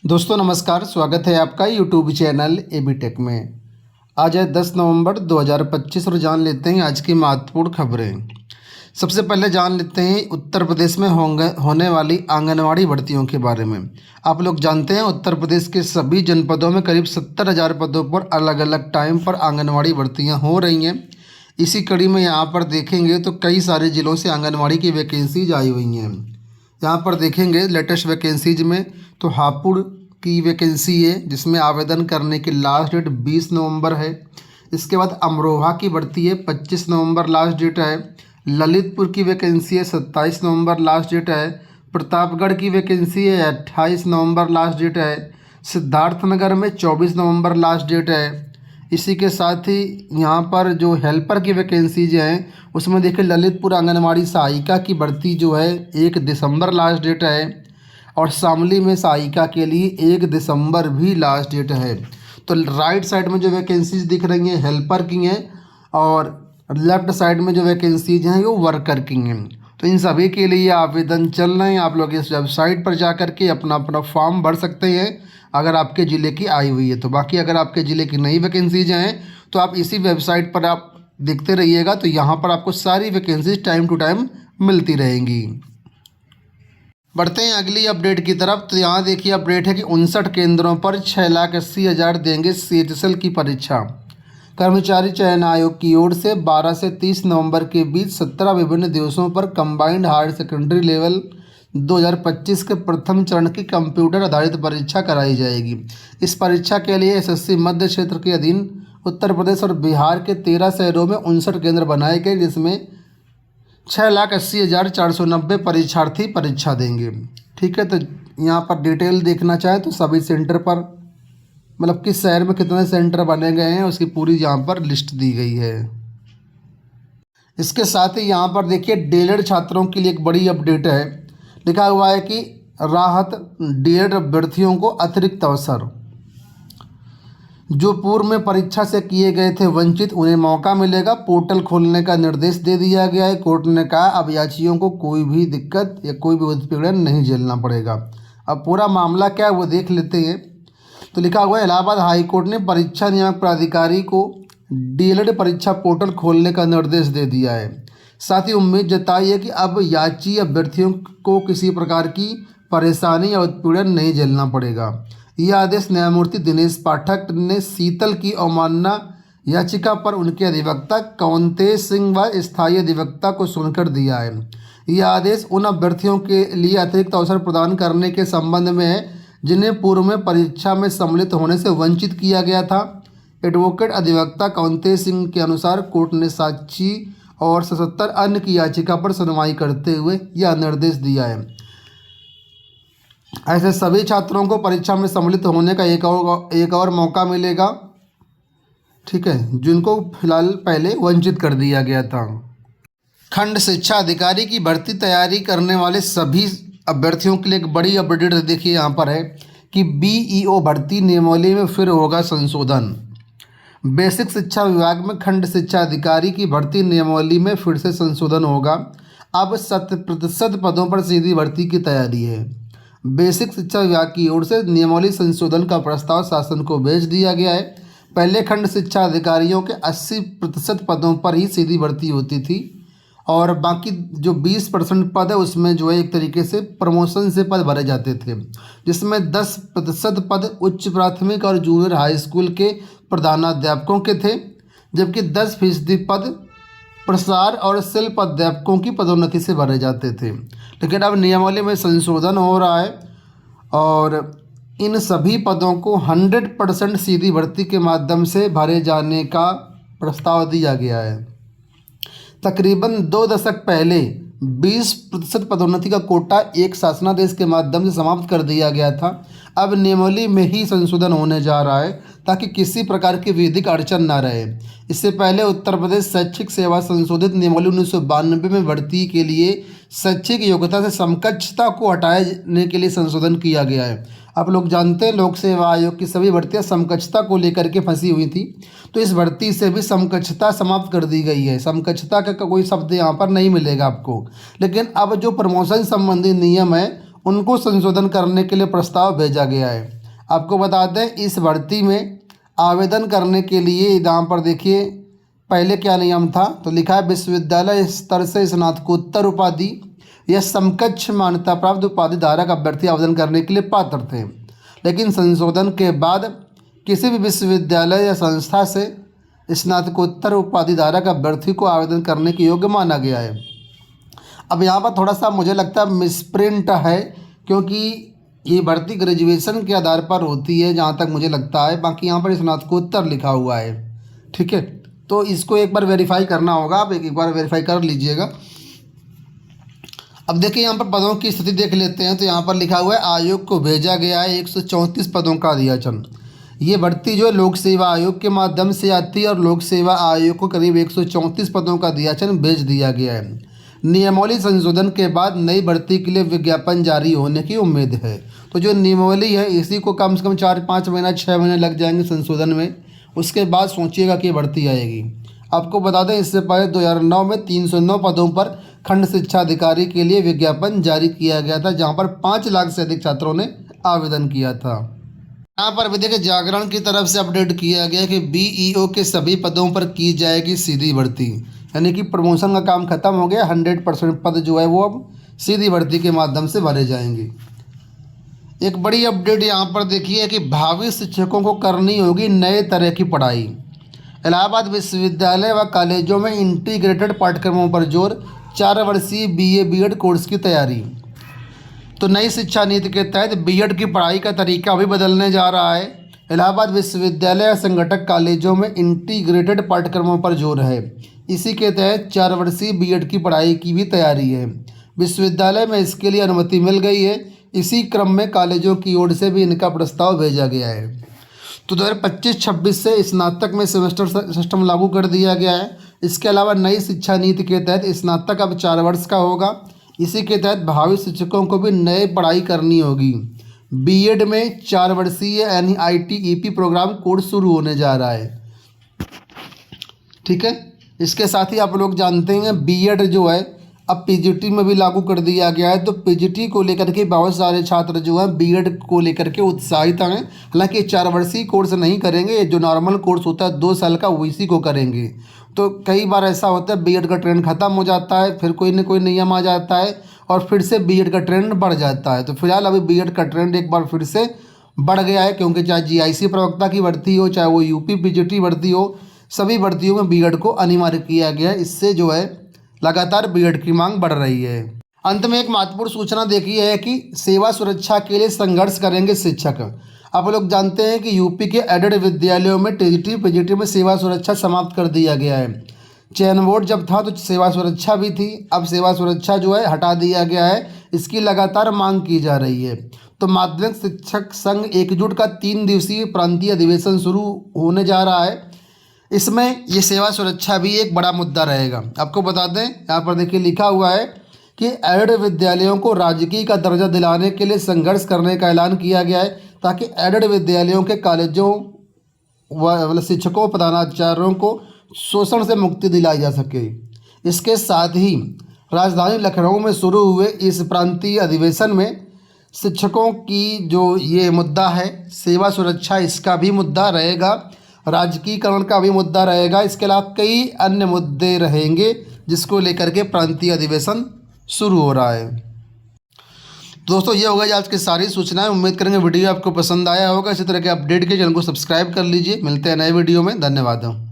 दोस्तों नमस्कार, स्वागत है आपका यूट्यूब चैनल एबी टेक में। आज है 10 नवंबर 2025 और जान लेते हैं आज की महत्वपूर्ण खबरें। सबसे पहले जान लेते हैं उत्तर प्रदेश में होने वाली आंगनवाड़ी भर्तियों के बारे में। आप लोग जानते हैं उत्तर प्रदेश के सभी जनपदों में करीब 70,000 पदों पर अलग अलग टाइम पर आंगनवाड़ी भर्तियाँ हो रही हैं। इसी कड़ी में यहाँ पर देखेंगे तो कई सारे ज़िलों से आंगनवाड़ी की वैकेंसीज आई हुई हैं। यहाँ पर देखेंगे लेटेस्ट वैकेंसीज में तो हापुड़ की वैकेंसी है जिसमें आवेदन करने की लास्ट डेट 20 नवंबर है। इसके बाद अमरोहा की भर्ती है, 25 नवंबर लास्ट डेट है। ललितपुर की वैकेंसी है, 27 नवंबर लास्ट डेट है। प्रतापगढ़ की वैकेंसी है, 28 नवंबर लास्ट डेट है। सिद्धार्थनगर में 24 नवंबर लास्ट डेट है। इसी के साथ ही यहाँ पर जो हेल्पर की वैकेंसीज हैं उसमें देखिए ललितपुर आंगनवाड़ी सहायिका की भर्ती जो है 1 दिसंबर लास्ट डेट है और शामली में सहायिका के लिए 1 दिसंबर भी लास्ट डेट है। तो राइट साइड में जो वैकेंसीज दिख रही हैं हेल्पर की हैं और लेफ्ट साइड में जो वैकेंसीज हैं वो वर्कर की हैं। तो इन सभी के लिए आवेदन चल रहे हैं। आप लोग इस वेबसाइट पर जा कर के अपना अपना फॉर्म भर सकते हैं अगर आपके ज़िले की आई हुई है। तो बाकी अगर आपके ज़िले की नई वैकेंसीज हैं तो आप इसी वेबसाइट पर आप देखते रहिएगा। तो यहाँ पर आपको सारी वैकेंसीज टाइम टू टाइम मिलती रहेंगी। बढ़ते हैं अगली अपडेट की तरफ। तो यहाँ देखिए अपडेट है कि 59 केंद्रों पर 6,80,000 देंगे CHSL की परीक्षा। कर्मचारी चयन आयोग की ओर से 12 से 30 नवंबर के बीच 17 विभिन्न दिवसों पर कंबाइंड हायर सेकेंडरी लेवल 2025 के प्रथम चरण की कंप्यूटर आधारित परीक्षा कराई जाएगी। इस परीक्षा के लिए SSC मध्य क्षेत्र के अधीन उत्तर प्रदेश और बिहार के 13 शहरों में 59 केंद्र बनाए गए जिसमें 6,80,490 परीक्षार्थी परीक्षा देंगे। ठीक है, तो यहाँ पर डिटेल देखना चाहें तो सभी सेंटर पर मतलब किस शहर में कितने सेंटर बने गए हैं उसकी पूरी यहाँ पर लिस्ट दी गई है। इसके साथ ही यहाँ पर देखिए डीएलएड छात्रों के लिए एक बड़ी अपडेट है। लिखा हुआ है कि राहत डीएलएड अभ्यर्थियों को अतिरिक्त अवसर। जो पूर्व में परीक्षा से किए गए थे वंचित उन्हें मौका मिलेगा। पोर्टल खोलने का निर्देश दे दिया गया है। कोर्ट ने कहा अब याचियों को कोई भी दिक्कत या कोई भी उत्पीड़न नहीं झेलना पड़ेगा। अब पूरा मामला क्या है वो देख लेते हैं। तो लिखा हुआ है इलाहाबाद हाई कोर्ट ने परीक्षा नियामक प्राधिकारी को डीएलएड परीक्षा पोर्टल खोलने का निर्देश दे दिया है। साथ ही उम्मीद जताई है कि अब याची अभ्यर्थियों को किसी प्रकार की परेशानी या उत्पीड़न नहीं झेलना पड़ेगा। यह आदेश न्यायमूर्ति दिनेश पाठक ने शीतल की अवमानना याचिका पर उनके अधिवक्ता कौंतेज सिंह व स्थायी अधिवक्ता को सुनकर दिया है। यह आदेश उन अभ्यर्थियों के लिए अतिरिक्त अवसर प्रदान करने के संबंध में है जिन्हें पूर्व में परीक्षा में सम्मिलित होने से वंचित किया गया था। एडवोकेट अधिवक्ता कौंतेज सिंह के अनुसार कोर्ट ने साक्षी और 77 अन्य की याचिका पर सुनवाई करते हुए यह निर्देश दिया है। ऐसे सभी छात्रों को परीक्षा में सम्मिलित होने का एक और मौका मिलेगा। ठीक है, जिनको फिलहाल पहले वंचित कर दिया गया था। खंड शिक्षा अधिकारी की भर्ती तैयारी करने वाले सभी अभ्यर्थियों के लिए एक बड़ी अपडेट देखिए यहाँ पर है कि BEO भर्ती नियमावली में फिर होगा संशोधन। बेसिक शिक्षा विभाग में खंड शिक्षा अधिकारी की भर्ती नियमावली में फिर से संशोधन होगा। अब 100% पदों पर सीधी भर्ती की तैयारी है। बेसिक शिक्षा विभाग की ओर से नियमावली संशोधन का प्रस्ताव शासन को भेज दिया गया है। पहले खंड शिक्षा अधिकारियों के 80% पदों पर ही सीधी भर्ती होती थी और बाकी जो 20% पद है उसमें जो है एक तरीके से प्रमोशन से पद भरे जाते थे, जिसमें 10% पद उच्च प्राथमिक और जूनियर हाई स्कूल के प्रधानाध्यापकों के थे, जबकि 10% पद प्रसार और शिल्प अध्यापकों की पदोन्नति से भरे जाते थे। लेकिन अब नियमावली में संशोधन हो रहा है और इन सभी पदों को 100% सीधी भर्ती के माध्यम से भरे जाने का प्रस्ताव दिया गया है। तकरीबन 2 दशक पहले 20% पदोन्नति का कोटा एक शासनादेश के माध्यम से समाप्त कर दिया गया था। अब नियमावली में ही संशोधन होने जा रहा है ताकि किसी प्रकार की विधिक अड़चन न रहे। इससे पहले उत्तर प्रदेश शैक्षिक सेवा संशोधित नियमावली 1992 में भर्ती के लिए शैक्षिक योग्यता से समकक्षता को हटाने के लिए संशोधन किया गया है। आप लोग जानते हैं लोक सेवा आयोग की सभी भर्तियां समकक्षता को लेकर के फंसी हुई थी, तो इस भर्ती से भी समकक्षता समाप्त कर दी गई है। समकक्षता का कोई शब्द यहाँ पर नहीं मिलेगा आपको। लेकिन अब जो प्रमोशन संबंधी नियम है उनको संशोधन करने के लिए प्रस्ताव भेजा गया है। आपको बता दें इस भर्ती में आवेदन करने के लिए यहाँ पर देखिए पहले क्या नियम था, तो लिखा है विश्वविद्यालय स्तर से स्नातकोत्तर उपाधि या समकक्ष मान्यता प्राप्त उपाधि धारक अभ्यर्थी आवेदन करने के लिए पात्र थे। लेकिन संशोधन के बाद किसी भी विश्वविद्यालय या संस्था से स्नातकोत्तर उपाधि धारक अभ्यर्थी को आवेदन करने के योग्य माना गया है। अब यहाँ पर थोड़ा सा मुझे लगता है मिसप्रिंट है, क्योंकि ये भर्ती ग्रेजुएशन के आधार पर होती है जहाँ तक मुझे लगता है, बाकी यहाँ पर स्नातकोत्तर लिखा हुआ है। ठीक है, तो इसको एक बार वेरीफाई करना होगा, आप एक बार वेरीफाई कर लीजिएगा। अब देखिए यहाँ पर पदों की स्थिति देख लेते हैं, तो यहाँ पर लिखा हुआ है आयोग को भेजा गया है 134 पदों का अधियाचन। ये भर्ती जो है लोक सेवा आयोग के माध्यम से आती है और लोक सेवा आयोग को करीब 134 पदों का अधियाचन भेज दिया गया है। नियमावली संशोधन के बाद नई भर्ती के लिए विज्ञापन जारी होने की उम्मीद है। तो जो नियमावली है इसी को कम से कम 4-5 महीना 6 महीने लग जाएंगे संशोधन में, उसके बाद सोचिएगा कि भर्ती आएगी। आपको बता दें इससे पहले 2009 में 309 पदों पर खंड शिक्षा अधिकारी के लिए विज्ञापन जारी किया गया था, जहां पर 5 लाख से अधिक छात्रों ने आवेदन किया था। यहाँ पर भी देखिए जागरण की तरफ से अपडेट किया गया कि बीईओ के सभी पदों पर की जाएगी सीधी भर्ती, यानी कि प्रमोशन का काम खत्म हो गया। 100% पद जो है वो अब सीधी भर्ती के माध्यम से भरे जाएंगे। एक बड़ी अपडेट यहाँ पर देखिए कि भावी शिक्षकों को करनी होगी नए तरह की पढ़ाई। इलाहाबाद विश्वविद्यालय व कॉलेजों में इंटीग्रेटेड पाठ्यक्रमों पर जोर, 4 वर्षीय बीए बीएड कोर्स की तैयारी। तो नई शिक्षा नीति के तहत बीएड की पढ़ाई का तरीका भी बदलने जा रहा है। इलाहाबाद विश्वविद्यालय और संगठक कॉलेजों में इंटीग्रेटेड पाठ्यक्रमों पर जोर है। इसी के तहत 4 वर्षीय बीएड की पढ़ाई की भी तैयारी है। विश्वविद्यालय में इसके लिए अनुमति मिल गई है। इसी क्रम में कॉलेजों की ओर से भी इनका प्रस्ताव भेजा गया है। तो 2025-26 से स्नातक में सेमेस्टर सिस्टम लागू कर दिया गया है। इसके अलावा नई शिक्षा नीति के तहत स्नातक अब 4 वर्ष का होगा। इसी के तहत भावी शिक्षकों को भी नए पढ़ाई करनी होगी। बीएड में 4 वर्षीय यानी आईटीईपी प्रोग्राम कोर्स शुरू होने जा रहा है। ठीक है, इसके साथ ही आप लोग जानते हैं बीएड जो है अब पीजीटी में भी लागू कर दिया गया है। तो पीजीटी को लेकर के बहुत सारे छात्र जो हैं बीएड को लेकर के उत्साहित हैं। हालांकि 4 वर्षीय कोर्स नहीं करेंगे, जो नॉर्मल कोर्स होता है 2 साल का उसी को करेंगे। तो कई बार ऐसा होता है बीएड का ट्रेंड ख़त्म हो जाता है, फिर कोई न कोई नियम आ जाता है और फिर से बीएड का ट्रेंड बढ़ जाता है। तो फिलहाल अभी बीएड का ट्रेंड एक बार फिर से बढ़ गया है, क्योंकि चाहे जीआईसी प्रवक्ता की भर्ती हो, चाहे वो यूपी पीजीटी भर्ती हो, सभी भर्तियों में बीएड को अनिवार्य किया गया है। इससे जो है लगातार बीएड की मांग बढ़ रही है। अंत में एक महत्वपूर्ण सूचना देखी है कि सेवा सुरक्षा के लिए संघर्ष करेंगे शिक्षक। आप लोग जानते हैं कि यूपी के एडेड विद्यालयों में टीजीटी पीजीटी में सेवा सुरक्षा समाप्त कर दिया गया है। चयन बोर्ड जब था तो सेवा सुरक्षा भी थी, अब सेवा सुरक्षा जो है हटा दिया गया है। इसकी लगातार मांग की जा रही है। तो माध्यमिक शिक्षक संघ एकजुट का 3 दिवसीय प्रांतीय अधिवेशन शुरू होने जा रहा है। इसमें ये सेवा सुरक्षा भी एक बड़ा मुद्दा रहेगा। आपको बता दें यहाँ पर देखिए लिखा हुआ है कि एडेड विद्यालयों को राजकीय का दर्जा दिलाने के लिए संघर्ष करने का ऐलान किया गया है, ताकि एडेड विद्यालयों के कॉलेजों व शिक्षकों प्रधानाचार्यों को शोषण से मुक्ति दिलाई जा सके। इसके साथ ही राजधानी लखनऊ में शुरू हुए इस प्रांतीय अधिवेशन में शिक्षकों की जो ये मुद्दा है सेवा सुरक्षा, इसका भी मुद्दा रहेगा, राजकीयकरण का भी मुद्दा रहेगा। इसके अलावा कई अन्य मुद्दे रहेंगे जिसको लेकर के प्रांतीय अधिवेशन शुरू हो रहा है। दोस्तों ये होगा आज की सारी सूचनाएं। उम्मीद करेंगे वीडियो आपको पसंद आया होगा। इसी तरह के अपडेट के चैनल को सब्सक्राइब कर लीजिए। मिलते हैं नए वीडियो में। धन्यवाद।